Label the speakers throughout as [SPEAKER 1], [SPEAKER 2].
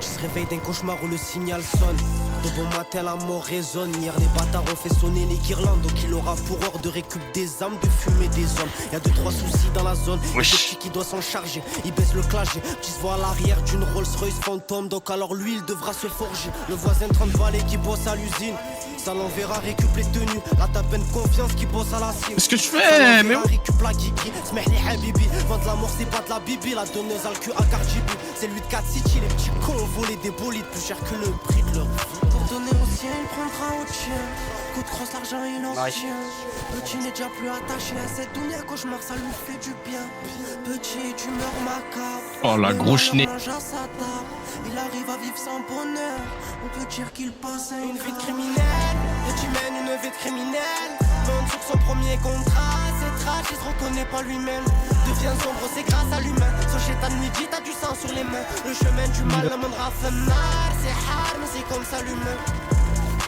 [SPEAKER 1] Tu se réveilles d'un cauchemar où le signal sonne. De bon matin la mort résonne. Hier les bâtards ont fait sonner les guirlandes. Donc il aura pour ordre de récup des âmes, de fumer des hommes. Y'a 2-3 soucis dans la zone. Y'a des petits qui doivent s'en charger. Il baisse le clash. Tu se vois à l'arrière d'une Rolls Royce fantôme. Donc alors lui il devra se forger. Le voisin 30 balais qui bosse à l'usine. Ça l'enverra récup les tenues. Là t'as peine confiance qui bosse à la cime.
[SPEAKER 2] Qu'est-ce que je fais? Mais
[SPEAKER 1] récup la Kiki. Smeh les habibi. Vendre la mort c'est pas de la bibi. La donneuse a le cul à Cardi B. C'est lui de 4 City. Les petits cons ont volé des bolides plus cher que le prix de leur vie. Pour donner au ciel, il prendra au tien. Coup de crosse, l'argent il en tient. Petit n'est déjà plus attaché à cette dounia. Cauchemar, ça lui fait du bien. Petit, tu meurs macabre.
[SPEAKER 2] Oh la grosse nez.
[SPEAKER 1] Il arrive à vivre sans bonheur. On peut dire qu'il passe à une vie de criminel. Petit mène une vie de criminel. Monte sur son premier contrat. C'est trash, il se reconnaît pas lui-même. Devient sombre, c'est grâce à l'humain. Son chétan midi, t'as du sang sur les mains. Le chemin du mal, le monde raffinard. C'est hard, mais c'est comme ça l'humain.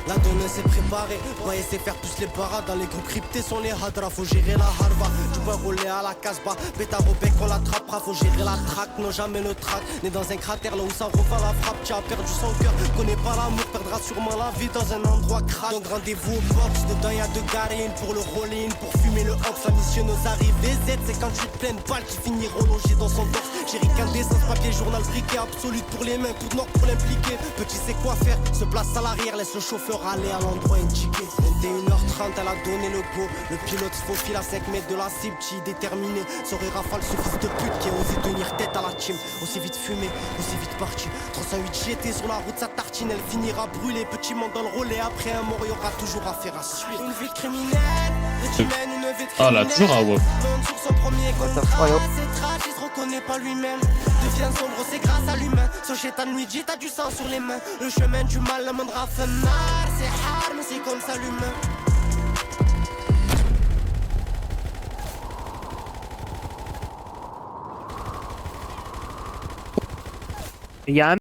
[SPEAKER 1] La donneuse s'est préparée, va essayer faire tous les barras. Dans les groupes cryptés sont les hadras, faut gérer la harva. Tu peux rouler à la casbah, pétard au bec on l'attrapera. Faut gérer la traque, non jamais le traque. Né dans un cratère là où ça revend la frappe. Tu as perdu son cœur, connais pas l'amour, perdra sûrement la vie dans un endroit crack. Donc rendez-vous au box, dedans y'a 2 gares, une pour le roller, une pour fumer le hops. La mission nos arrivées Z, c'est quand tu te pleines balles qui finiront logées dans son torse. J'ai qu'un d'essence, papier, journal, briquet, absolu pour les mains, tout nord pour l'impliquer. Petit sait quoi faire, se place à l'arrière, laisse le chauffeur aller à l'endroit indiqué. 21h30, elle a donné le go. Le pilote se faufile à 5 mètres de la cible, qui déterminé. Saurait rafale ce fils de pute qui a osé tenir tête à la team. Aussi vite fumé, aussi vite parti. 308 GT sur la route, sa tartine, elle finira brûlée. Petit monde dans le relais, après un mort, il y aura toujours affaire à suivre. Une vie de criminelle, petit mène une vie de criminelle.
[SPEAKER 2] Ah là, toujours à WoW.
[SPEAKER 1] Monte sur son premier contrat, c'est trash, il se reconnaît pas lui-même. Devient sombre, c'est grâce à l'humain. Son chétan Luigi, t'as du sang sur les mains. Le chemin du mal, le monde raffinard. C'est hard, mais c'est comme ça l'humain.
[SPEAKER 3] Il y a un